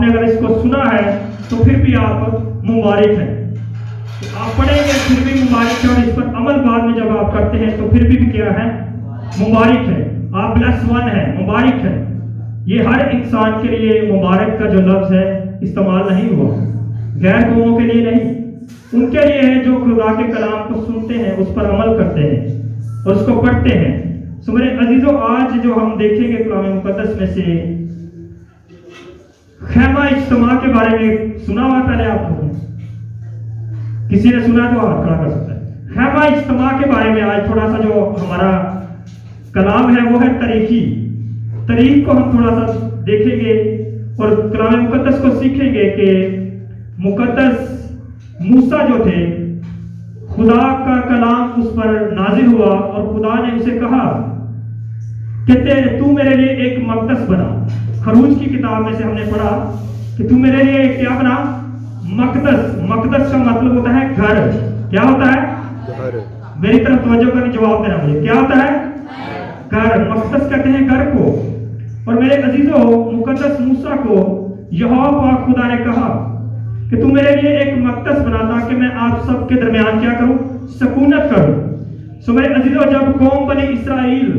نے اگر اس کو سنا ہے تو پھر بھی آپ مبارک ہیں. آپ پڑھیں گے پھر بھی مبارک ہے, اور اس پر عمل بعد میں جب آپ کرتے ہیں تو پھر بھی کیا ہے؟ مبارک ہے. آپ بلیس ون ہے, مبارک ہے. یہ ہر انسان کے لیے مبارک کا جو لفظ ہے استعمال نہیں ہوا, غیر قوموں کے لیے نہیں, ان کے لیے ہے جو خدا کے کلام کو سنتے ہیں, اس پر عمل کرتے ہیں اور اس کو پڑھتے ہیں. سو میرے عزیزو, آج جو ہم دیکھیں گے کلام مقدس میں سے خیمہ اجتماع کے بارے میں سنا ہوا پہلے آپ لوگوں نے؟ کسی نے سنا تو ہاتھ کھڑا کر سکتا ہے. خیمہ اجتماع کے بارے میں آج تھوڑا سا جو ہمارا کلام ہے وہ ہے تاریخ کو ہم تھوڑا سا دیکھیں گے اور کلام مقدس کو سیکھیں گے کہ مقدس موسیٰ جو تھے, خدا کا کلام اس پر نازل ہوا اور خدا نے اسے کہا کہ تو میرے لیے ایک مقدس بنا. خروج کی کتاب میں سے ہم نے پڑھا کہ تو میرے لیے کیا بنا؟ مقدس. مقدس کا مطلب ہوتا ہے گھر. کیا ہوتا ہے؟ میری طرف توجہ کر کے جواب دینا مجھے. کیا ہوتا ہے؟ گھر. مقدس کہتے ہیں گھر کو. اور میرے عزیزو, مقدس موسیٰ کو یہوہ پاک خدا نے کہا کہ تم میرے لیے ایک مقدس بنا تاکہ میں آپ سب کے درمیان کیا کروں؟ سکونت کروں. سو میرے عزیزو, جب قوم بنی اسرائیل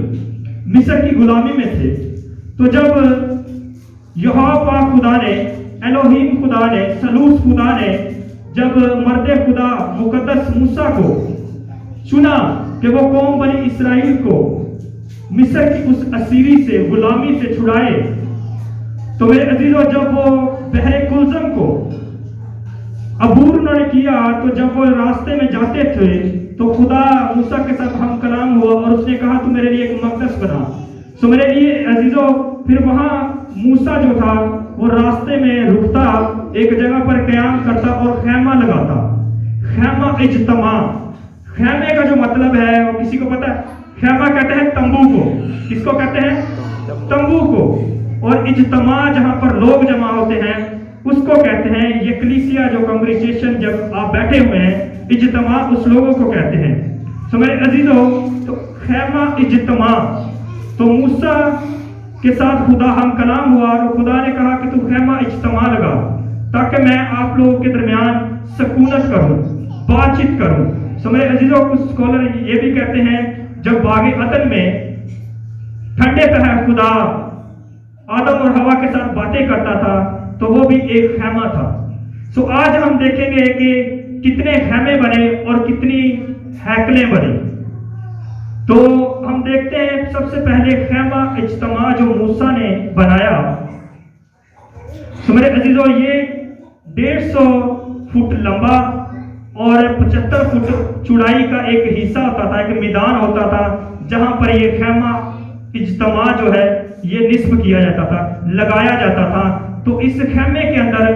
مصر کی غلامی میں تھے تو جب یہوہ پاک خدا نے, الوہیم خدا نے, سلوس خدا نے جب مرد خدا مقدس موسیٰ کو چنا کہ وہ قوم بنی اسرائیل کو مصر کی اس اسیری سے, غلامی سے چھڑائے, تو میرے عزیزو جب وہ بحر کلزم کو عبور انہوں نے کیا تو جب وہ راستے میں جاتے تھے تو خدا موسیٰ کے ساتھ ہم کلام ہوا اور اس نے کہا تو میرے لیے ایک مقدس بنا. سو میرے لیے عزیزو, پھر وہاں موسیٰ جو تھا وہ راستے میں رکتا, ایک جگہ پر قیام کرتا اور خیمہ لگاتا. خیمہ اجتماع. خیمے کا جو مطلب ہے وہ کسی کو پتہ ہے؟ خیمہ کہتے ہیں تمبو کو. کس کو کہتے ہیں؟ تمبو کو. اور اجتماع جہاں پر لوگ جمع ہوتے ہیں اس کو کہتے ہیں یکلیسیا. جو کنگریگیشن جب آپ بیٹھے ہوئے ہیں, اجتماع اس لوگوں کو کہتے ہیں. سو میرے عزیزو, تو خیمہ اجتماع. تو موسیٰ کے ساتھ خدا ہم کلام ہوا اور خدا نے کہا کہ تو خیمہ اجتماع لگا تاکہ میں آپ لوگوں کے درمیان سکونت کروں, بات چیت کروں. سو میرے عزیزو, کچھ اسکالر یہ بھی کہتے ہیں جب باغ عدن میں ٹھنڈے پہر خدا آدم اور ہوا کے ساتھ باتیں کرتا تھا تو وہ بھی ایک خیمہ تھا. سو آج ہم دیکھیں گے کہ کتنے خیمے بنے اور کتنی ہیکلیں بنی. تو ہم دیکھتے ہیں سب سے پہلے خیمہ اجتماع جو موسیٰ نے بنایا. سو میرے عزیزو, یہ 150 فٹ لمبا اور 75 فٹ چوڑائی کا ایک حصہ ہوتا تھا, ایک میدان ہوتا تھا جہاں پر یہ خیمہ اجتماع جو ہے یہ نصب کیا جاتا تھا, لگایا جاتا تھا. تو اس خیمے کے اندر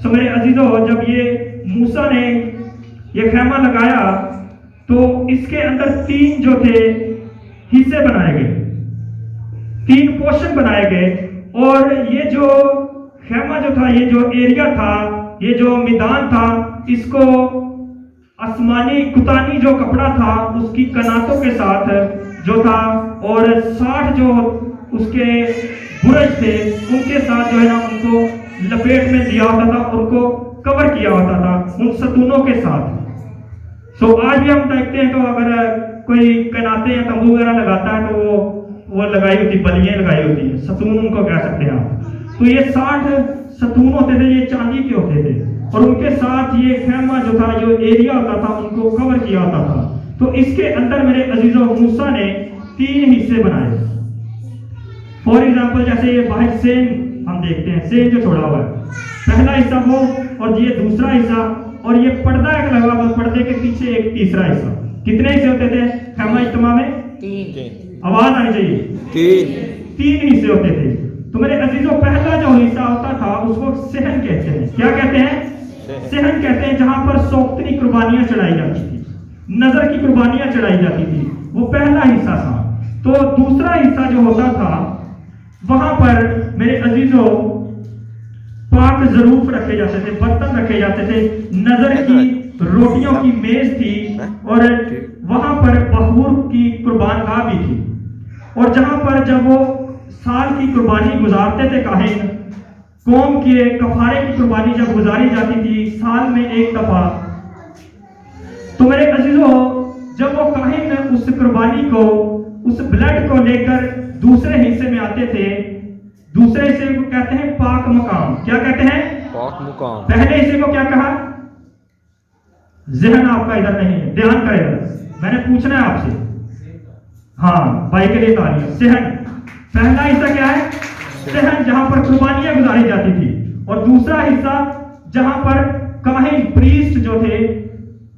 سو میرے عزیزو, جب یہ موسیٰ نے یہ خیمہ لگایا تو اس کے اندر 3 جو تھے حصے بنائے گئے, 3 پورشن بنائے گئے. اور یہ جو خیمہ جو تھا, یہ جو ایریا تھا, یہ جو میدان تھا, اس کو آسمانی کتانی جو کپڑا تھا اس کی کناتوں کے ساتھ جو تھا اور 60 جو اس کے برج تھے ان کے ساتھ جو ہے نا ان کو لپیٹ میں دیا ہوتا تھا, ان کو کور کیا ہوتا تھا ان ستونوں کے ساتھ. سو آج بھی ہم دیکھتے ہیں تو اگر کوئی کناتے یا تمبو وغیرہ لگاتا ہے تو وہ لگائی ہوتی, بلیاں لگائی ہوتی ہیں, ستون ان کو کہہ سکتے ہیں آپ. تو یہ 60 ستون ہوتے تھے, یہ چاندی کے ہوتے تھے اور ان کے ساتھ یہ خیمہ جو تھا, جو ایریا ہوتا تھا, ان کو کور کیا ہوتا تھا. تو اس کے اندر میرے عزیزو موسیٰ نے 3 حصے بنائے. فور ایگزامپل جیسے یہ باہر سین ہم دیکھتے ہیں, سین جو چھوڑا ہوا ہے, پہلا حصہ وہ اور یہ دوسرا حصہ, اور یہ پردہ ایک لگا ہوا, پردے کے پیچھے ایک تیسرا حصہ. کتنے حصے ہوتے تھے خیمہ اجتماع میں؟ 3. آواز آنی چاہیے. 3 حصے ہوتے تھے. تو میرے عزیزو, پہلا جو حصہ ہوتا تھا اس کو صحن کہتے ہیں. کیا کہتے ہیں؟ صحن کہتے ہیں, جہاں پر سوختنی قربانیاں چڑھائی جاتی تھی, نظر کی قربانیاں چڑھائی جاتی تھی. وہ پہلا حصہ تھا. تو دوسرا حصہ جو ہوتا تھا وہاں پر میرے عزیزو پاک ظروف رکھے جاتے تھے, برتن رکھے جاتے تھے, نظر کی روٹیوں کی میز تھی اور وہاں پر بخور کی قربان گاہ بھی تھی. اور جہاں پر جب وہ سال کی قربانی گزارتے تھے کاہن قوم کے کفارے کی قربانی جب گزاری جاتی تھی سال میں ایک دفعہ، تو میرے عزیزوں جب وہ کاہن اس قربانی کو، اس بلڈ کو لے کر دوسرے حصے میں آتے تھے، دوسرے حصے کو کہتے ہیں پاک مقام. کیا کہتے ہیں؟ پاک مقام. پہلے حصے کو کیا کہا؟ ذہن آپ کا ادھر نہیں ہے، دھیان کرے گا، میں نے پوچھنا ہے آپ سے. ہاں بھائی کے لیے تالیاں. صحن، پہلا حصہ کیا ہے؟ صحن، جہاں پر قربانیاں گزاری جاتی تھی، اور دوسرا حصہ جہاں پر کاہن پریسٹ جو تھے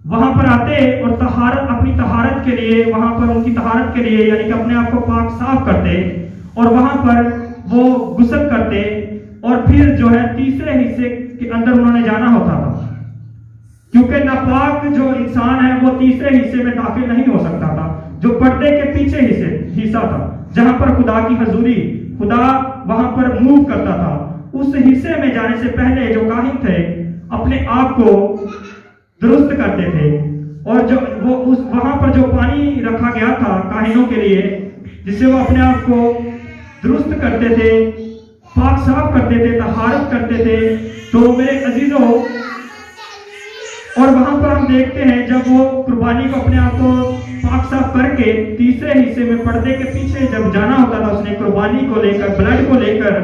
وہاں پر آتے اور طہارت، اپنی طہارت کے لیے، وہاں پر ان کی طہارت کے لیے یعنی کہ اپنے آپ کو پاک صاف کرتے، اور وہاں پر وہ غسل کرتے، اور پھر جو ہے تیسرے حصے کے اندر انہوں نے جانا ہوتا تھا، کیونکہ ناپاک جو انسان ہے وہ تیسرے حصے میں داخل نہیں ہو سکتا تھا، جو پردے کے پیچھے حصہ تھا، جہاں پر خدا کی حضوری، خدا وہاں پر موو کرتا تھا. اس حصے میں جانے سے پہلے جو کاہن تھے اپنے آپ کو درست کرتے تھے، اور جو وہ وہاں پر جو پانی رکھا گیا تھا کاہنوں کے لیے جس سے وہ اپنے آپ کو درست کرتے تھے، پاک صاف کرتے تھے، طہارت کرتے تھے. تو میرے عزیزوں، اور وہاں پر ہم دیکھتے ہیں جب وہ قربانی کو اپنے آپ کو پاک صاف کر کے تیسرے حصے میں پردے کے پیچھے جب جانا ہوتا تھا اس نے قربانی کو لے کر، بلڈ کو لے کر،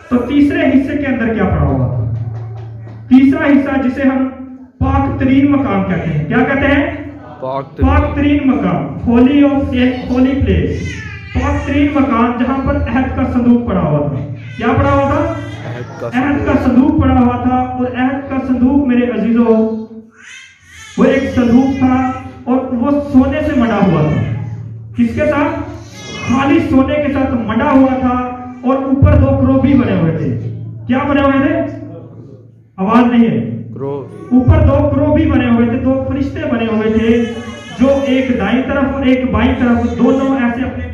تو تیسرے حصے کے اندر کیا پڑا ہوا تھا؟ تیسرا حصہ جسے ہم پاک ترین مقام کہتے ہیں. کیا کہتے ہیں؟ پاک ترین مقام، ہولی آف ہولی پلیس، پاک ترین مقام، جہاں پر عہد کا صندوق پڑا ہوا تھا. کیا پڑا ہوا تھا؟ عہد کا صندوق پڑا ہوا تھا. اور عہد کا صندوق میرے عزیزوں وہ ایک صندوق تھا، اور وہ سونے سے مڈا ہوا تھا. کس کے ساتھ؟ خالی سونے کے ساتھ مڈا ہوا تھا، اور اوپر دو کروبی بنے ہوئے تھے. کیا بنے ہوئے تھے؟ آواز نہیں ہے. اوپر دو کروبی بنے ہوئے تھے، دو فرشتے بنے ہوئے تھے، جو ایک دائیں طرف اور ایک بائیں طرف، دونوں ایسے اپنے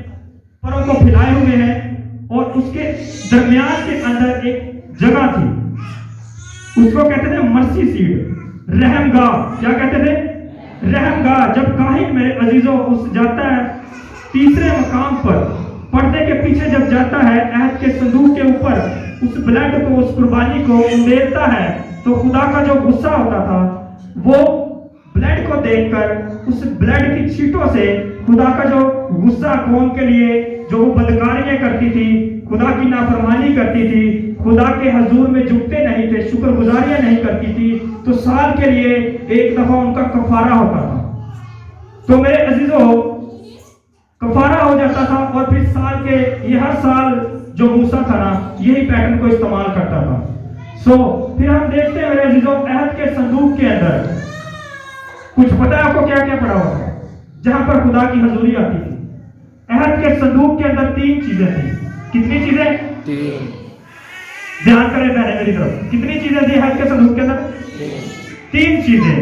پروں کو پھیلائے ہوئے ہیں، اور اس کے درمیان کے اندر ایک جگہ تھی، اس کو کہتے تھے مرسی سیٹ، رحم گاہ. کیا کہتے تھے؟ رحم گاہ. جب کاہن میرے عزیزوں اس جاتا ہے تیسرے مقام پر، پردے کے پیچھے جب جاتا ہے، عہد کے صندوق کے اوپر اس بلڈ کو، اس قربانی کو اندھیرتا ہے، تو خدا کا جو غصہ ہوتا تھا وہ بلڈ کو دیکھ کر، اس بلڈ کی چھینٹوں سے خدا کا جو غصہ قوم کے لیے، جو وہ بدکاریاں کرتی تھی، خدا کی نافرمانی کرتی تھی، خدا کے حضور میں جھکتے نہیں تھے، شکر گزاریاں نہیں کرتی تھی، تو سال کے لیے ایک دفعہ ان کا کفارہ ہوتا تھا. تو میرے عزیزوں کفارہ ہو جاتا تھا، اور پھر سال کے یہ ہر سال جو موسیٰ تھا نا یہی پیٹرن کو استعمال کرتا تھا. پھر ہم دیکھتے ہیں میرے عزیزوں عہد کے صندوق کے اندر کچھ پتہ ہے آپ کو کیا کیا پڑا ہوا تھا جہاں پر خدا کی حضوری آتی تھی؟ عہد کے صندوق کے اندر 3 چیزیں تھیں. کتنی چیزیں؟ 3. دھیان کریں پہلے میری طرف. کتنی چیزیں تھیں عہد کے صندوق کے اندر؟ 3 چیزیں.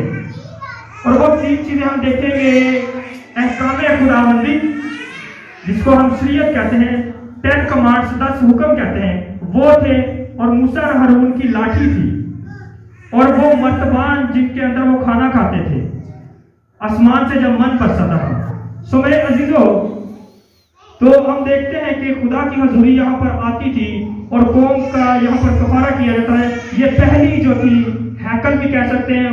اور وہ 3 چیزیں ہم دیکھیں گے. احکام خداوندی جس کو ہم شریعت کہتے ہیں، 10 کمانڈز، 10 حکم کہتے ہیں، وہ تھے. اور موسیٰ اور ہارون کی لاٹھی تھی، اور وہ مرتبان جن کے اندر وہ کھانا کھاتے تھے آسمان سے جب من برستا تھا. میرے عزیزوں، تو ہم دیکھتے ہیں کہ خدا کی حضوری یہاں پر آتی تھی، اور قوم کا یہاں پر کفارہ کیا جاتا ہے. یہ پہلی جو تھی ہیکل بھی کہہ سکتے ہیں،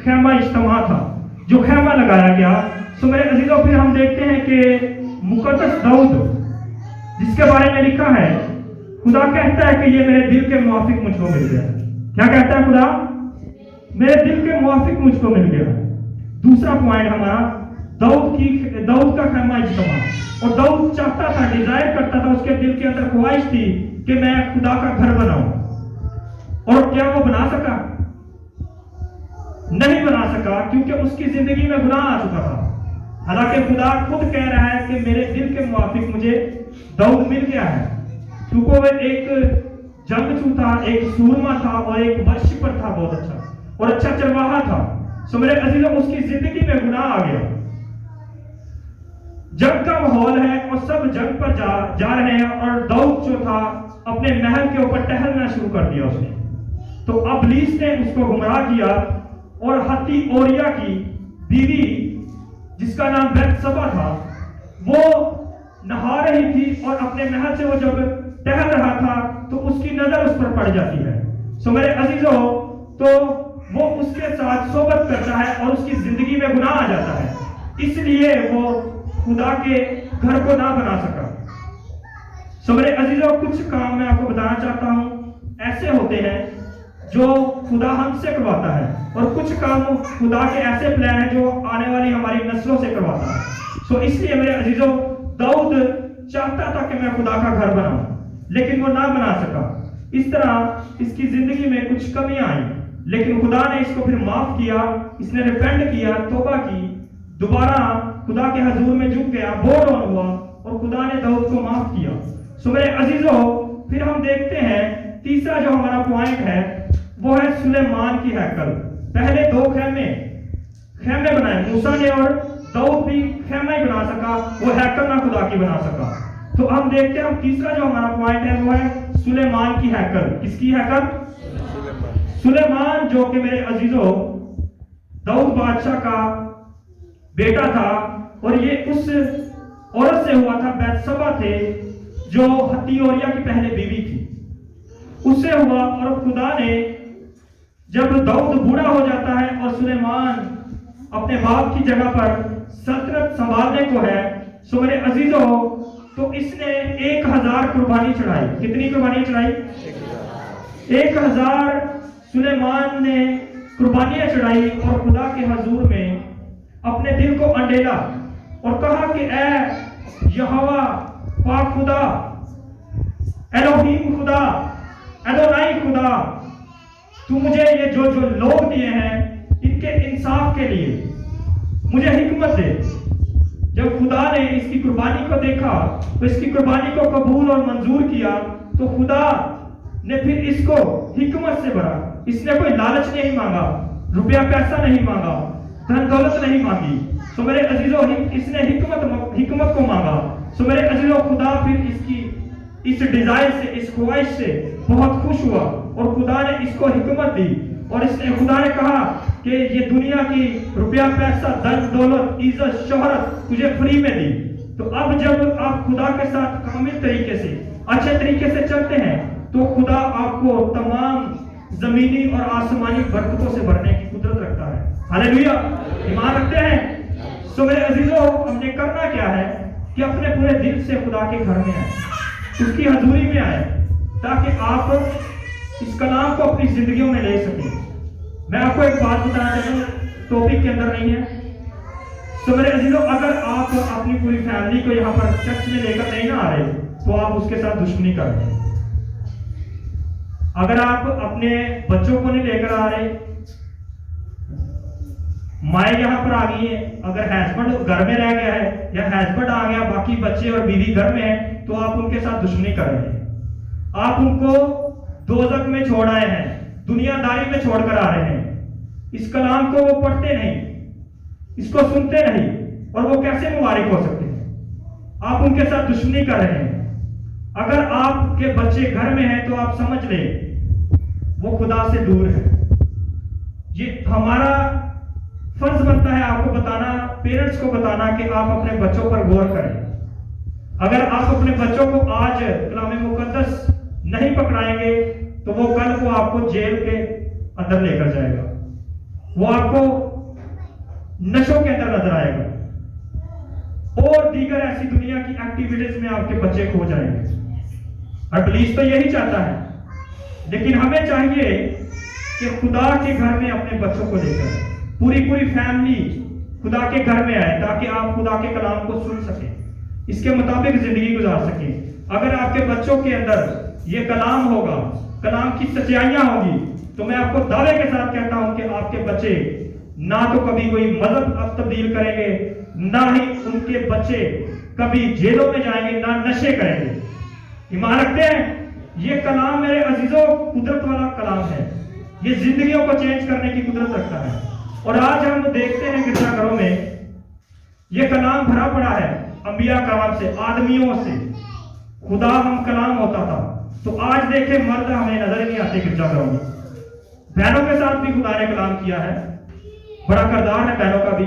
خیمہ اجتماع تھا جو خیمہ لگایا گیا. میرے عزیزوں پھر ہم دیکھتے ہیں کہ مقدس داؤد جس کے بارے میں لکھا ہے، خدا کہتا ہے کہ یہ میرے دل کے موافق مجھ کو مل گیا. کیا کہتا ہے خدا؟ میرے دل کے موافق مجھ کو مل گیا. دوسرا پوائنٹ ہمارا داؤد کا خیمہ اجتماع. اور داؤد چاہتا تھا، ڈیزائر کرتا تھا، اس کے دل کے اندر خواہش تھی کہ میں خدا کا گھر بناؤں. اور کیا وہ بنا سکا؟ نہیں بنا سکا، کیونکہ اس کی زندگی میں گناہ آ چکا تھا. حالانکہ خدا خود کہہ رہا ہے کہ میرے دل کے موافق مجھے داؤد مل گیا ہے، کیونکہ وہ ایک جنگجو تھا، ایک سورما تھا، اور ایک ورشپر تھا، بہت اچھا اور اچھا چرواہا تھا. میرے عزیزوں اس کی زندگی میں گناہ آ گیا. جنگ کا ماحول ہے اور سب جنگ پر جا رہے ہیں، اور داؤد جو تھا اپنے محل کے اوپر ٹہلنا شروع کر دیا اس نے. تو ابلیس نے اس کو گمراہ کیا، اور ہتی اوریا کی بیوی جس کا نام بیتسبا تھا، وہ نہا رہی تھی، اور اپنے محل سے وہ جب ٹہل رہا تھا تو اس کی نظر اس پر پڑ جاتی ہے. سو میرے عزیزوں، تو وہ اس کے ساتھ صحبت کرتا ہے اور اس کی زندگی میں گناہ آ جاتا ہے، اس لیے وہ خدا کے گھر کو نہ بنا سکا. سو میرے عزیزوں، کچھ کام میں آپ کو بتانا چاہتا ہوں ایسے ہوتے ہیں جو خدا ہم سے کرواتا ہے، اور کچھ کام خدا کے ایسے پلان ہیں جو آنے والی ہماری نسلوں سے کرواتا ہے. سو اس لیے میرے عزیزوں، داؤد چاہتا تھا کہ میں خدا کا گھر بناؤں، لیکن وہ نہ بنا سکا. اس طرح اس کی زندگی میں کچھ کمیاں آئیں، لیکن خدا نے اس کو پھر معاف کیا. اس نے ریپینٹ کیا، توبہ کی، دوبارہ خدا کے حضور میں جھک گیا، بو ڈاؤن ہوا، اور خدا نے داؤد کو معاف کیا. سو میرے عزیزوں، پھر ہم دیکھتے ہیں تیسرا جو ہمارا پوائنٹ ہے وہ ہے سلیمان کی ہیکل. پہلے 2 خیمے بنائے موسیٰ نے، اور داؤد بھی خیمہ ہی بنا سکا، وہ ہیکل نہ خدا کی بنا سکا. تو ہم دیکھتے ہیں تیسرا جو ہمارا پوائنٹ ہے وہ ہے سلیمان کی ہیکل. کس کی ہیکل؟ سلیمان، جو کہ میرے عزیزوں داؤد بادشاہ کا بیٹا تھا، اور یہ اس عورت سے ہوا تھا، بیتشبہ تھے جو ہتیوریا کی پہلے بیوی تھی، اس سے ہوا. اور خدا نے جب داؤد بوڑھا ہو جاتا ہے اور سلیمان اپنے باپ کی جگہ پر سلطنت سنبھالنے کو ہے، سو میرے عزیزوں، تو اس نے 1000 قربانی چڑھائی. کتنی قربانی چڑھائی؟ 1000 سلیمان نے قربانیاں چڑھائی، اور خدا کے حضور میں اپنے دل کو انڈیلا اور کہا کہ اے یہوہ پاک خدا، الوہیم خدا، ادونائی خدا، تو مجھے یہ جو لوگ دیے ہیں ان کے انصاف کے لیے مجھے حکمت دے. جب خدا نے اس کی قربانی کو دیکھا تو اس کی قربانی کو قبول اور منظور کیا، تو خدا نے پھر اس کو حکمت سے بھرا. اس نے کوئی لالچ نہیں مانگا، روپیہ پیسہ نہیں مانگا، دھن دولت نہیں مانگی. سو میرے عزیزوں، اس نے حکمت کو مانگا. سو میرے عزیزوں، خدا پھر اس ڈیزائر سے، اس خواہش سے بہت خوش ہوا، اور خدا نے اس کو حکمت دی. اور خدا نے کہا کہ یہ دنیا کی روپیہ پیسہ، دن دولت، عزت، شہرت تجھے فری میں دی. تو اب جب آپ خدا کے ساتھ کامل طریقے سے، اچھے طریقے سے چلتے ہیں، تو خدا آپ کو تمام زمینی اور آسمانی برکتوں سے بھرنے کی قدرت رکھتا ہے. ہاللیلویا، ایمان رکھتے ہیں. سو میرے عزیزوں، ہم نے کرنا کیا ہے کہ اپنے پورے دل سے خدا کے گھر میں آئیں، اس کی حضوری میں آئیں، تاکہ آپ اس کلام کو اپنی زندگیوں میں لے سکیں. میں آپ کو ایک بات بتانا چاہتا ہوں، ٹاپک کے اندر نہیں ہے. تو میرے عزیزوں، اگر آپ اپنی پوری فیملی کو یہاں پر چرچ میں لے کر نہیں نہ آ رہے تو آپ اس کے ساتھ دشمنی کر رہے ہیں. اگر آپ اپنے بچوں کو نہیں لے کر آ رہے، مائیں یہاں پر آ گئی ہیں، اگر ہسبینڈ گھر میں رہ گیا ہے یا ہسبینڈ آ گیا، باقی بچے اور بیوی گھر میں ہیں، تو آپ ان کے ساتھ دشمنی کر رہے ہیں. آپ ان کو دوزخ میں چھوڑ آئے ہیں، دنیا داری میں چھوڑ کر آ رہے ہیں. اس کلام کو وہ پڑھتے نہیں، اس کو سنتے نہیں، اور وہ کیسے مبارک ہو سکتے ہیں؟ آپ ان کے ساتھ دشمنی کر رہے ہیں. اگر آپ کے بچے گھر میں ہیں تو آپ سمجھ لیں وہ خدا سے دور ہے. یہ ہمارا فرض بنتا ہے آپ کو بتانا، پیرنٹس کو بتانا کہ آپ اپنے بچوں پر غور کریں. اگر آپ اپنے بچوں کو آج کلام مقدس نہیں پکڑائیں گے تو وہ کل کو آپ کو جیل کے اندر لے کر جائے گا، وہ آپ کو نشوں کے اندر نظر آئے گا، اور دیگر ایسی دنیا کی ایکٹیویٹیز میں آپ کے بچے کھو جائیں گے. ابلیس تو یہی چاہتا ہے. لیکن ہمیں چاہیے کہ خدا کے گھر میں اپنے بچوں کو لے کر پوری فیملی خدا کے گھر میں آئے، تاکہ آپ خدا کے کلام کو سن سکیں، اس کے مطابق زندگی گزار سکیں. اگر آپ کے بچوں کے اندر یہ کلام ہوگا، کلام کی سچائیاں ہوگی، تو میں آپ کو دعوے کے ساتھ کہتا ہوں کہ آپ کے بچے نہ تو کبھی کوئی مذہب تبدیل کریں گے، نہ ہی ان کے بچے کبھی جیلوں میں جائیں گے، نہ نشے کریں گے. ایمان رکھتے ہیں؟ یہ کلام میرے عزیزوں قدرت والا کلام ہے، یہ زندگیوں کو چینج کرنے کی قدرت رکھتا ہے. اور آج ہم دیکھتے ہیں گرجا گھروں میں یہ کلام بھرا پڑا ہے انبیاء کرام سے، آدمیوں سے. خدا ہم کلام ہوتا تھا، تو آج دیکھیں مرد ہمیں نظر ہی نہیں آتے گرجا گھروں میں. بہنوں کے ساتھ بھی خدا نے کلام کیا ہے، بڑا کردار ہے بہنوں کا بھی،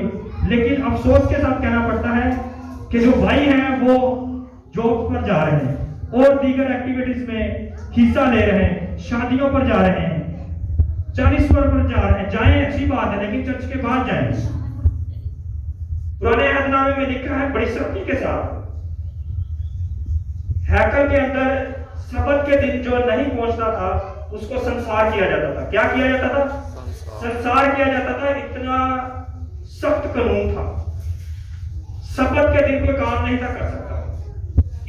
لیکن افسوس کے ساتھ کہنا پڑتا ہے کہ جو بھائی ہیں وہ جاب پر جا رہے ہیں اور دیگر ایکٹیویٹیز میں حصہ لے رہے ہیں، شادیوں پر جا رہے ہیں، 40 پر جا رہے ہیں، جائیں اچھی بات ہے، لیکن چرچ کے بعد جائیں۔ پرانے عہد نامے میں لکھا ہے بڑی سختی کے ساتھ، ہیکل کے اندر سبت کے دن جو نہیں پہنچتا تھا اس کو سنسار کیا جاتا تھا۔ کیا کیا جاتا تھا؟ سنسار کیا جاتا تھا۔ اتنا سخت قانون تھا، سبت کے دن کوئی کام نہیں تھا کر سکتا،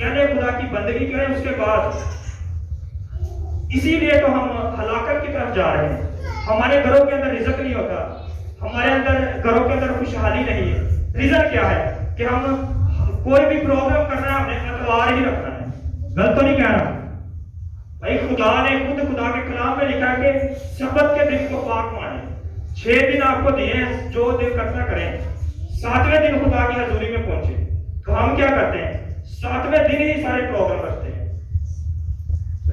یعنی خدا کی بندگی کریں اس کے بعد۔ اسی لیے تو ہم ہلاکت کی طرف جا رہے ہیں۔ ہمارے گھروں کے اندر رزق نہیں ہوتا، ہمارے اندر گھروں کے اندر خوشحالی نہیں ہے۔ ریزن کیا ہے کہ ہم کوئی بھی پروگرام کرنا ہے، ہم نے اتوار ہی رکھنا ہے۔ غلط تو نہیں کہہ رہا بھائی، خدا نے خود خدا کے کلام میں لکھا ہے کہ سبت کے دن کو پاک مانیں۔ 6 دن آپ کو دیے ہیں، جو دل کرتا کریں، 7ویں دن خدا کی حضوری میں پہنچے۔ تو ہم کیا کرتے ہیں؟ 7ویں دن ہی سارے پروگرام رکھتے ہیں،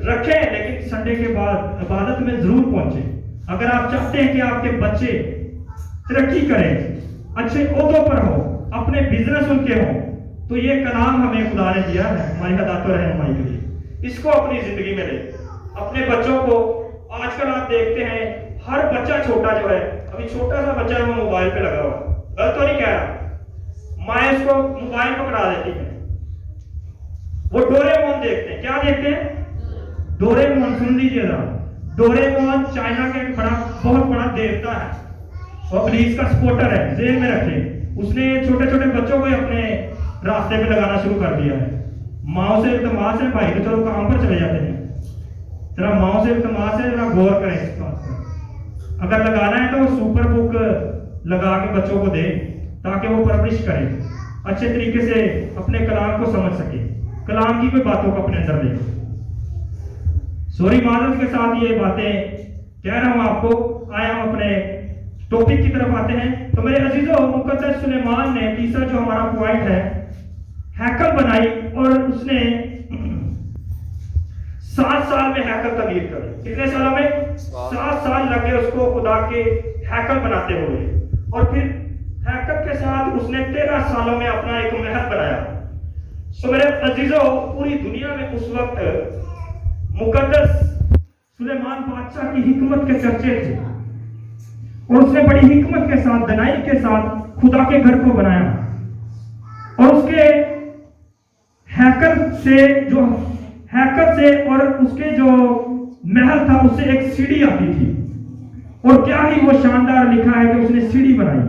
رکھیں، لیکن سنڈے کے بعد عبادت میں ضرور پہنچے۔ اگر آپ چاہتے ہیں کہ آپ کے بچے ترقی کریں، اچھے عہدوں پر ہو، اپنے بزنس ان کے ہوں، تو یہ کلام ہمیں خدا نے دیا ہے ہماری ہدایت و رہنمائی کے لیے۔ اس کو اپنی زندگی میں لے، اپنے بچوں کو۔ آج کل آپ دیکھتے ہیں ہر بچہ چھوٹا جو ہے، ابھی چھوٹا سا بچہ ہے، وہ موبائل پہ لگا ہوا۔ غلط تو نہیں کہہ رہا، مائیں اس کو موبائل پکڑا دیتی ہیں، وہ ڈورےمون دیکھتے ہیں۔ کیا دیکھتے ہیں؟ ڈورےمون۔ سن لیجیے ذرا، ڈورےمون چائنا کا ایک بہت بڑا دیوتا ہے، وہ ابلیس کا سپورٹر ہے، ذہن میں رکھیں۔ اس نے چھوٹے چھوٹے بچوں کو اپنے راستے پہ لگانا شروع کر دیا ہے۔ ماں سے التماس ہے بھائی، تو چلو کام پر چلے جاتے ہیں، ذرا ماں سے التماس ہے، ذرا غور کریں اس بات پر۔ اگر لگانا ہے تو سپر بک لگا کے بچوں کو دیں تاکہ وہ پرورش کریں، اچھے طریقے سے اپنے کلام کو سمجھ سکے، کلام کی کوئی باتوں کو اپنے اندر لے۔ سوری معذرت کے ساتھ یہ باتیں کہہ رہا ہوں آپ کو۔ آئے ہم اپنے ٹاپک کی طرف آتے ہیں۔ تو میرے عزیزو، مقدس سلیمان نے تیسرا جو ہمارا پوائنٹ ہے، ہیکل بنائی، اور اس نے 7 سال میں ہیکل تعمیر کری۔ کتنے سالوں میں؟ 7 سال لگے اس کو خدا کے ہیکل بناتے ہوئے، اور پھر ہیکل کے ساتھ اس نے 13 سالوں میں اپنا ایک محل بنایا۔ سو میرے عزیزو، پوری دنیا میں اس وقت مقدس سلیمان بادشاہ کی حکمت کے چرچے تھے، اور اس نے بڑی حکمت کے ساتھ، دنائی کے ساتھ خدا کے گھر کو بنایا، اور اس کے ہیکل سے اور اس کے جو محل تھا اس سے ایک سیڑھی آتی تھی، اور کیا ہی وہ شاندار لکھا ہے کہ اس نے سیڑھی بنائی۔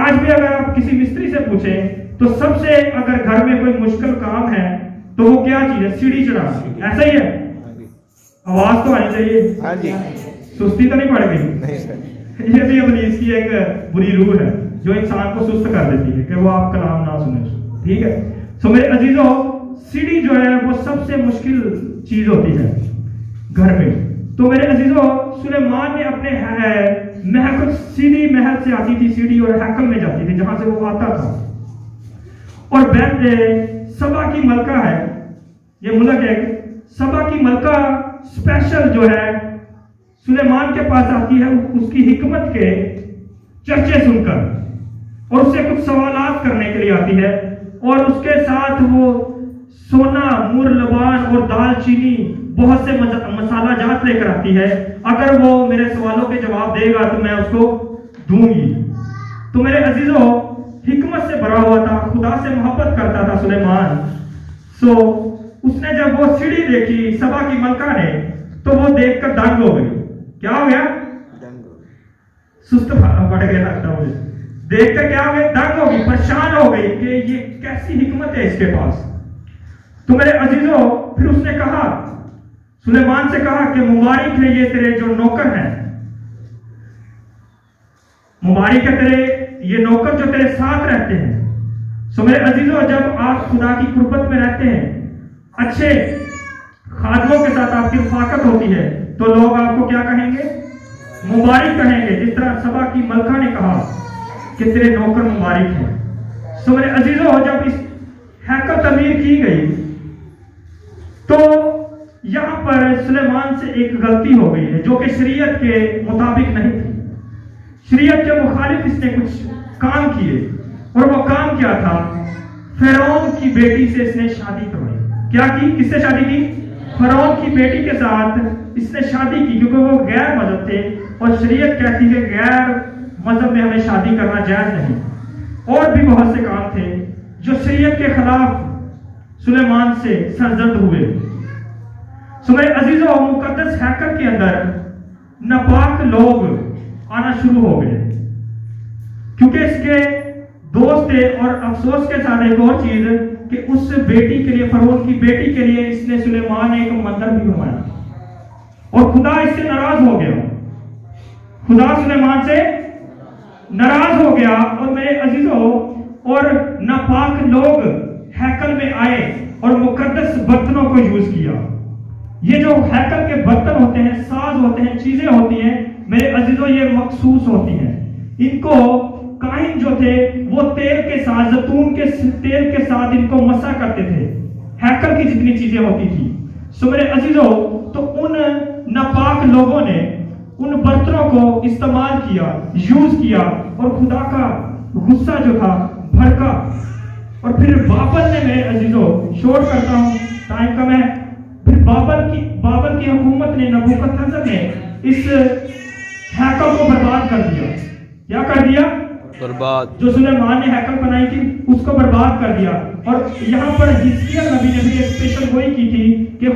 آج بھی اگر آپ کسی مستری سے پوچھیں تو سب سے اگر گھر میں کوئی مشکل کام ہے تو وہ کیا چیز ہے؟ سیڑھی چڑھانا۔ ایسا ہی ہے؟ آواز تو آنی چاہیے، سستی تو نہیں پڑ گئی؟ یہ بھی ابلیس کی ایک بری روح ہے جو انسان کو سست کر دیتی ہے کہ وہ آپ کلام نہ سنیں۔ ٹھیک ہے، سو میرے عزیزو، سیڑھی جو ہے وہ سب سے مشکل چیز ہوتی ہے گھر میں۔ تو میرے عزیزو، سلیمان نے اپنے محل، سیڑھی محل سے آتی تھی سیڑھی، اور ہیکل میں جاتی تھی جہاں سے وہ آتا تھا۔ اور بیت سبا کی ملکہ ہے، یہ ملک ہے سبا کی ملکہ، اسپیشل جو ہے سلیمان کے پاس آتی ہے اس کی حکمت کے چرچے سن کر، اور اس سے کچھ سوالات کرنے کے لیے آتی ہے، اور اس کے ساتھ وہ سونا، مر، لبان اور دال چینی، بہت سے مسالہ جات لے کر آتی ہے۔ اگر وہ میرے سوالوں کے جواب دے گا تو میں اس کو دوں گی۔ تو میرے عزیزو، حکمت سے بھرا ہوا تھا، خدا سے محبت کرتا تھا سلیمان۔ سو اس نے جب وہ سیڑھی دیکھی سبا کی ملکہ نے، تو وہ دیکھ کر دنگ ہو گئی۔ کیا ہو گیا؟ سست پڑ گیا لگتا مجھے، دیکھ کر کیا ہو گئی؟ دنگ ہو گئی، پریشان ہو گئی کہ یہ کیسی حکمت ہے اس کے پاس۔ تو میرے عزیزو، پھر اس نے کہا، سلیمان سے کہا کہ مبارک ہے یہ تیرے جو نوکر ہیں، مبارک ہے تیرے یہ نوکر جو تیرے ساتھ رہتے ہیں۔ سو میرے عزیزو، جب آپ خدا کی قربت میں رہتے ہیں، اچھے خادموں کے ساتھ آپ کی رفاقت ہوتی ہے، تو لوگ آپ کو کیا کہیں گے؟ مبارک کہیں گے، جس طرح سبا کی ملکہ نے کہا کہ تیرے نوکر مبارک ہیں۔ سو میرے عزیزو، جب اس ہیکل تعمیر کی گئی تو یہاں پر سلیمان سے ایک غلطی ہو گئی ہے جو کہ شریعت کے مطابق نہیں تھی۔ شریعت کے مخالف اس نے کچھ کام کیے، اور وہ کام کیا تھا؟ فرعون کی بیٹی سے اس نے شادی کروائی۔ کیا کی؟ کس سے شادی کی؟ فرعون کی بیٹی کے ساتھ اس نے شادی کی کیونکہ وہ غیر مذہب تھے اور شریعت کہتی ہے غیر مذہب میں ہمیں شادی کرنا جائز نہیں. اور بھی بہت سے کام تھے جو شریعت کے خلاف سلیمان سے سرزد ہوئے. سمے عزیزوں مقدس ہیکل کے اندر ناپاک لوگ آنا شروع ہو گئے کیونکہ اس کے دوست تھے. اور افسوس کے ساتھ ایک اور چیز کہ اس بیٹی کے لیے فرعون کی بیٹی کے لیے اس نے سلیمان نے ایک مندر بھی بنوایا اور خدا اس سے ناراض ہو گیا. خدا سلیمان سے ناراض ہو گیا اور میرے عزیزوں اور ناپاک لوگ ہیکل میں آئے اور مقدس برتنوں کو یوز کیا. یہ جو ہیکل کے برتن ہوتے ہیں، ساز ہوتے ہیں، چیزیں ہوتی ہیں میرے عزیزوں یہ مخصوص ہوتی ہیں. ان کو کاہن جو تھے وہ تیل کے ساتھ، زیتون کے تیل کے ساتھ ان کو مسح کرتے تھے. ہیکل کی جتنی چیزیں ہوتی تھی سو میرے عزیزوں تو ان ناپاک لوگوں نے ان برتنوں کو استعمال کیا، یوز کیا اور خدا کا غصہ جو تھا بھڑکا. اور پھر بابل نے میرے عزیزوں شور کرتا ہوں ٹائم کم ہے. پھر بابل کی حکومت نے نبوکدنصر نے اس ہیکل کو برباد کر دیا. کیا کر دیا؟ برباد. جو سلیمان نے ہیکل بنائی تھی اس کو برباد کر دیا. اور یہاں پر حزقیل نبی نے بھی ایک اسپیشل گوئی کی تھی کہ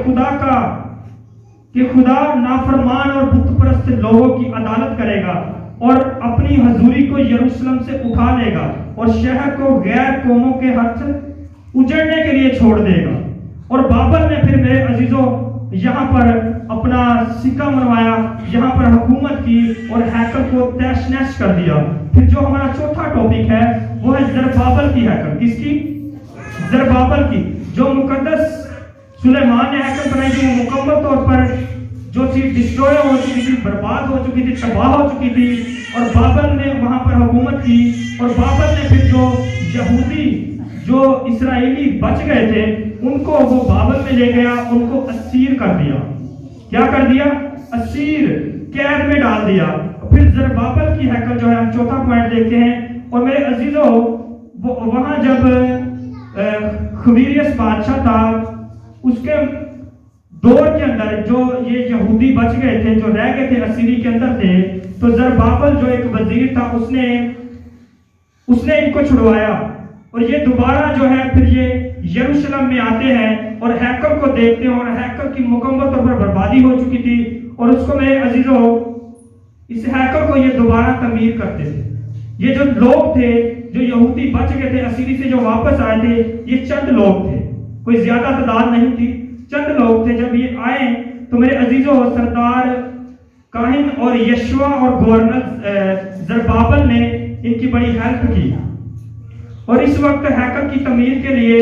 خدا نافرمان اور بت پرست لوگوں کی عدالت کرے گا اور اپنی حضوری کو یروشلم سے اٹھا لے گا اور شہر کو غیر قوموں کے ہاتھ اجڑنے کے لیے چھوڑ دے گا. اور بابل نے پھر میرے عزیزوں یہاں پر اپنا سکہ منوایا، یہاں پر حکومت کی اور ہیکل کو تیش نیش کر دیا. پھر جو ہمارا چوتھا ٹاپک ہے وہ ہے زربابل کی ہیکل. کس کی؟ زربابل کی. جو مقدس سلیمان نے ہیکل بنائی تھی وہ مکمل طور پر جو چیز ڈسٹروئے ہو چکی تھی، برباد ہو چکی تھی، تباہ ہو چکی تھی. اور بابل نے وہاں پر حکومت کی اور بابل نے پھر جو یہودی جو اسرائیلی بچ گئے تھے ان کو وہ بابل میں لے گیا، ان کو اسیر کر دیا. کیا کر دیا؟ اسیر، قید میں ڈال دیا. پھر زربابل کی ہیکل جو ہے ہم چوتھا پوائنٹ دیکھتے ہیں. اور میرے عزیزوں وہاں جب خویریس بادشاہ تھا اس کے دور کے اندر جو یہ یہودی بچ گئے تھے، جو رہ گئے تھے اسیری کے اندر تھے، تو زربابل جو ایک وزیر تھا اس نے ان کو چھڑوایا. اور یہ دوبارہ جو ہے پھر یہ یروشلم میں آتے ہیں اور ہیکل کو دیکھتے ہیں اور ہیکل کی مکمل طور پر بربادی ہو چکی تھی. اور اس کو میرے عزیزوں اس ہیکل کو یہ دوبارہ تعمیر کرتے تھے. یہ جو لوگ تھے جو یہودی بچ گئے تھے اسیری سے جو واپس آئے تھے یہ چند لوگ تھے، کوئی زیادہ تعداد نہیں تھی، چند لوگ تھے. جب یہ آئے تو میرے عزیزوں سردار کاہن اور یشوا اور گورنر زربابل نے ان کی بڑی ہیلپ کی. اور اس وقت ہیکل کی تعمیر کے لیے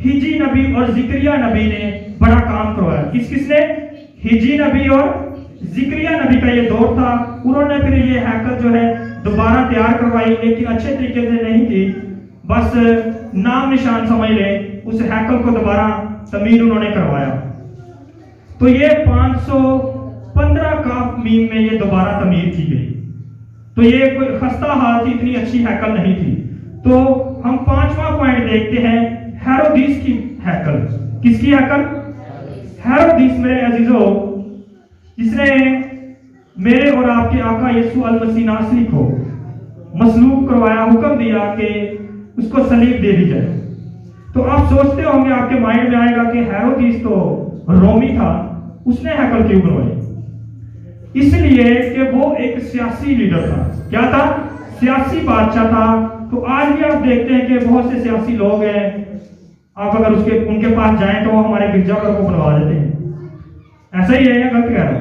ہجی نبی اور زکریا نبی نے بڑا کام کروایا. کس نے؟ ہجی نبی اور زکریا نبی کا یہ دور تھا. انہوں نے پھر یہ ہیکل جو ہے دوبارہ تیار کروائی، لیکن اچھے طریقے سے نہیں تھی، بس نام نشان سمجھ لیں. اس ہیکل کو دوبارہ تعمیر انہوں نے کروایا. تو یہ 515 کاف میم میں یہ دوبارہ تعمیر کی گئی. تو یہ کوئی خستہ حال تھی، اتنی اچھی ہیکل نہیں تھی. تو ہم 5واں پوائنٹ دیکھتے ہیں ہیرودیس کی ہیکل. کس کی ہیکل؟ ہیرودیس میرے عزیزوں جس نے میرے اور آپ کے آقا یسوع المسیح ناصری کو مصلوب کروایا، حکم دیا کہ اس کو صلیب دے دی جائے. تو آپ سوچتے ہوں گے، آپ کے مائنڈ میں آئے گا کہ ہیرودیس تو رومی تھا، اس نے ہیکل کیوں بنوائی؟ اس لیے کہ وہ ایک سیاسی لیڈر تھا. کیا تھا؟ سیاسی بادشاہ تھا. تو آج بھی آپ دیکھتے ہیں کہ بہت سے سیاسی لوگ ہیں، آپ اگر ان کے پاس جائیں تو وہ ہمارے گرجا گھر کو بنوا دیتے ہیں. ایسا ہی ہے یا غلط کہہ رہا ہے؟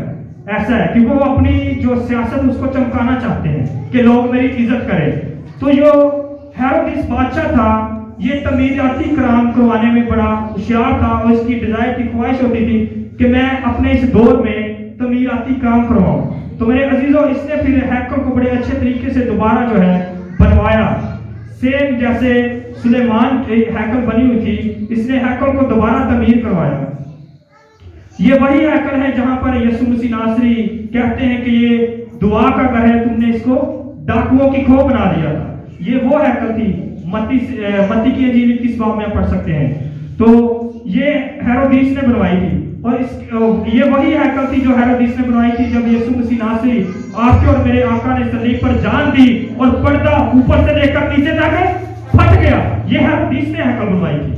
ایسا ہے کیونکہ وہ اپنی جو سیاست اس کو چمکانا چاہتے ہیں کہ لوگ میری عزت کریں. تو جو ہیرودیس بادشاہ تھا یہ تعمیراتی کام کروانے میں بڑا ہوشیار تھا اور اس کی ڈیزائر کی خواہش ہوتی تھی کہ میں اپنے اس دور میں تعمیراتی کام کرواؤں. تو میرے عزیزوں اس نے پھر ہیکل کو بڑے اچھے طریقے سے دوبارہ جو ہے بنوایا. سیم جیسے سلیمان کی ہیکل بنی ہوئی تھی، اس نے ہیکل کو دوبارہ تعمیر کروایا. یہ وہی ہیکل ہے جہاں پر یسوع مسیح ناصری کہتے ہیں کہ یہ دعا کا گھر ہے، تم نے اس کو ڈاکوؤں کی کھو بنا دیا تھا. یہ وہ ہیکل تھی. متی کی انجیل کس باب میں پڑھ سکتے ہیں. تو یہ ہیرودیس نے بنوائی تھی. اور یہ وہی ہیکل تھی جو ہیرودیس نے بنوائی تھی جب یسوع مسیح ناصری آپ کے اور میرے آقا نے صلیب پر جان دی اور پردہ اوپر سے لے کر نیچے تک پھٹ گیا. یہ ہیرودیس نے ہیکل بنوائی تھی.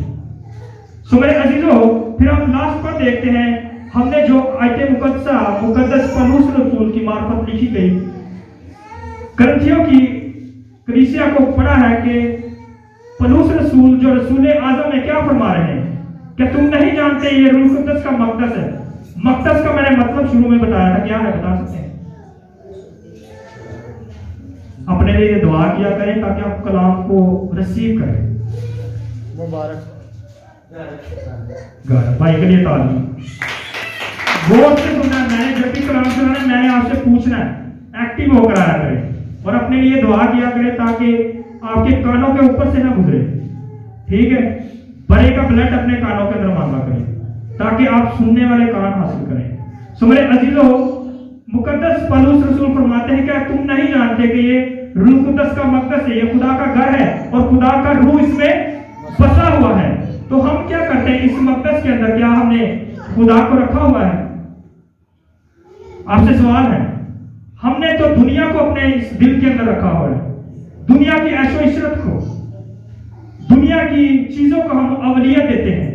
سو میرے عزیزو پھر ہم لاسٹ پر دیکھتے ہیں ہم نے جو آیت مقدس پولس رسول کی معرفت لکھی گئی کرنتھیوں کی کلیسیا کو پڑھا ہے کہ پولس رسول جو رسول اعظم ہے کیا فرما رہے ہیں کہ تم نہیں جانتے یہ روح القدس کا مقدس ہے. مقدس کا میں نے مطلب شروع میں بتایا تھا, کیا ہے بتا سکتے ہیں؟ اپنے لیے یہ دعا کیا کریں تاکہ آپ کلام کو ریسیو کریں. مبارک بھائی کے لیے تعلیم غور سے سننا ہے. میں نے جب بھی کلام سنا ہے میں نے آپ سے پوچھنا ہے, ایکٹیو ہو کر آیا کریں اور اپنے لیے دعا کیا کریں تاکہ آپ کے کانوں کے اوپر سے نہ گزرے. ٹھیک ہے, بڑے کا بلڈ اپنے کانوں کے اندر مانگا کریں تاکہ آپ سننے والے کان حاصل کریں. سو میرے عزیزو مقدس پولس رسول فرماتے ہیں کہ تم نہیں جانتے کہ یہ روح القدس کا مقدس ہے, یہ خدا کا گھر ہے اور خدا کا روح اس میں بسا ہوا ہے. تو ہم کیا کرتے ہیں اس مقدس کے اندر؟ کیا ہم نے خدا کو رکھا ہوا ہے؟ آپ سے سوال ہے. ہم نے تو دنیا کو اپنے اس دل کے اندر رکھا ہوا ہے, دنیا کی عیش و عشرت کو, دنیا کی چیزوں کو ہم اولویت دیتے ہیں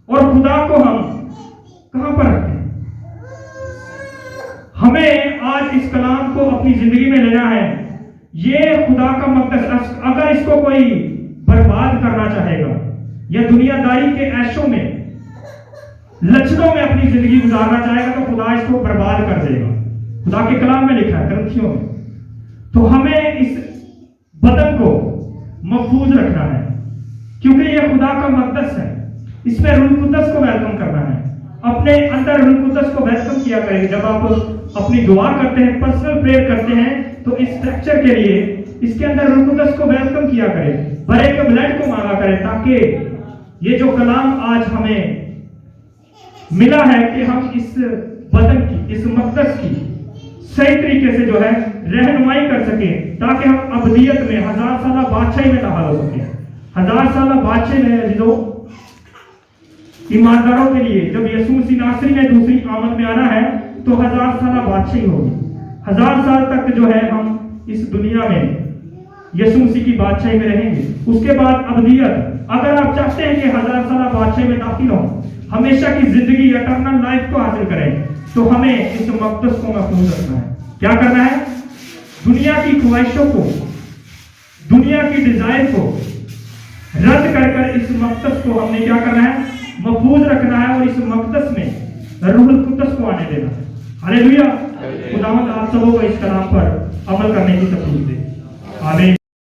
اور خدا کو ہم کہاں پر رکھتے ہیں؟ ہمیں آج اس کلام کو اپنی زندگی میں لینا ہے. یہ خدا کا مقدس اگر اس کو کوئی برباد کرنا چاہے گا یا دنیا داری کے عیشوں میں لچنوں میں اپنی زندگی گزارنا چاہے گا تو خدا اس کو برباد کر دے گا. خدا کے کلام میں لکھا ہے کرنتھیوں میں. تو ہمیں اس بدن کو محفوظ رکھنا ہے کیونکہ یہ خدا کا مقدس ہے. اس میں روح القدس کو ویلکم کرنا ہے. اپنے اندر روح القدس کو ویلکم کیا کریں. جب آپ اپنی دعا کرتے ہیں, پرسنل پریئر کرتے ہیں, تو اس اسٹرکچر کے لیے اس کے اندر روح القدس کو ویلکم کیا کریں, بڑے کے بلڈ کو مانگا کریں تاکہ یہ جو کلام آج ہمیں ملا ہے کہ ہم اس بدن کی, اس مقدس کی صحیح طریقے سے جو ہے رہنمائی کر سکیں تاکہ ہم ابدیت میں 1000 سالہ بادشاہی میں داخل ہو سکیں. 1000 سالہ بادشاہی میں جو ایمانداروں کے لیے جب یسوع مسیح ناصری نے دوسری آمد میں آنا ہے تو 1000 سالہ بادشاہی ہوگی. 1000 سال تک جو ہے ہم اس دنیا میں یسوع مسیح کی بادشاہی میں رہیں گے. اس کے بعد ابدیت. اگر آپ چاہتے ہیں کہ 1000 سالہ بادشاہی میں داخل ہوں, ہمیشہ کی زندگی اٹرنل لائف کو حاصل کریں, تو ہمیں اس مقدس کو محفوظ رکھنا ہے. کیا کرنا ہے؟ دنیا کی خواہشوں کو, دنیا کی ڈیزائر کو رد کر اس مقدس کو ہم نے کیا کرنا ہے؟ محفوظ رکھنا ہے اور اس مقدس میں روح القدس کو آنے دینا ہے. ہاللیلویا. خداوند آپ سبوں کو اس کلام پر عمل کرنے کی توفیق دے. آمین.